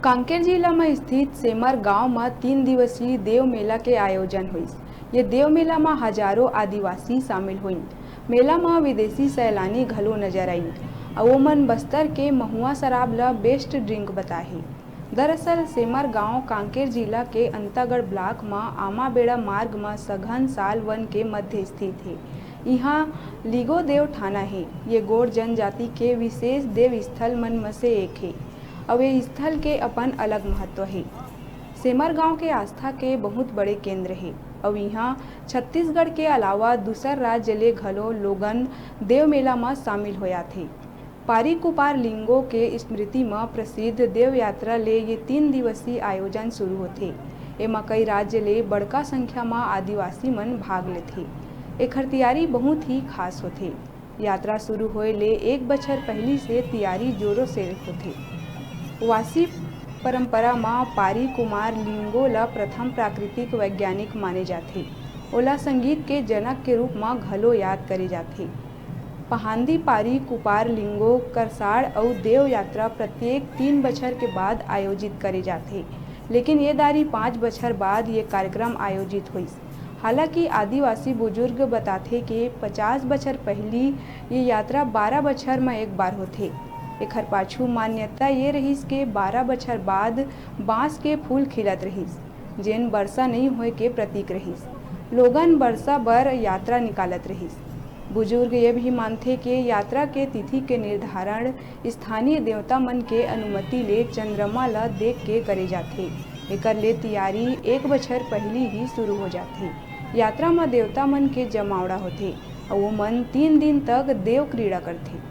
कांकेर जिला में स्थित सेमर गांव में 3 दिवसीय देव मेला के आयोजन हुई। ये देव मेला में हजारों आदिवासी शामिल हुई। मेला में विदेशी सैलानी घलो नजर आई। अवोमन बस्तर के महुआ शराब ला बेस्ट ड्रिंक बताही। दरअसल सेमर गांव कांकेर जिला के अंतागढ़ ब्लॉक में आमाबेड़ा मार्ग में सघन साल वन के मध्य स्थित है। यहाँ लिगो देव ठाना है। ये गोड़ जनजाति के विशेष देव स्थल मन में से एक है। अब ये स्थल के अपन अलग महत्व है। सेमर गांव के आस्था के बहुत बड़े केंद्र है। अब यहाँ छत्तीसगढ़ के अलावा दूसर राज्य ले घलो लोगन देव मेला में शामिल होया थे। पारी कुपार लिंगो के स्मृति में प्रसिद्ध देव यात्रा ले ये 3 दिवसीय आयोजन शुरू होते। एमा कई राज्य ले बड़का संख्या में आदिवासी मन भाग लेते। एकर तैयारी बहुत ही खास होते। यात्रा शुरू होए ले 1 बछर पहली से तैयारी जोरों से होते। वासी परंपरा में पारी कुमार लिंगो ला प्रथम प्राकृतिक वैज्ञानिक माने जाते। ओला संगीत के जनक के रूप में घलो याद करे जाते। पहांदी पारी कुपार लिंगो करसाड़ और देव यात्रा प्रत्येक 3 बछर के बाद आयोजित करे जाते। लेकिन ये दारी 5 बछर बाद ये कार्यक्रम आयोजित हुई। हालांकि आदिवासी बुजुर्ग बताते कि 50 बछर पहली ये यात्रा 12 बछर में एक बार होते। एकर पाछू मान्यता ये रहीस के 12 बछर बाद बांस के फूल खिलत रहीस, जेन वर्षा नहीं होए के प्रतीक रहीस। लोगन वर्षा बर यात्रा निकालत रहीस। बुजुर्ग ये भी मानते कि यात्रा के तिथि के निर्धारण स्थानीय देवता मन के अनुमति ले चंद्रमा ला देख के करे जाते। एकर ले तैयारी 1 बछर पहली ही शुरू हो जाते। यात्रा में देवता मन के जमावड़ा होते और वो मन 3 दिन तक देव क्रीड़ा करते।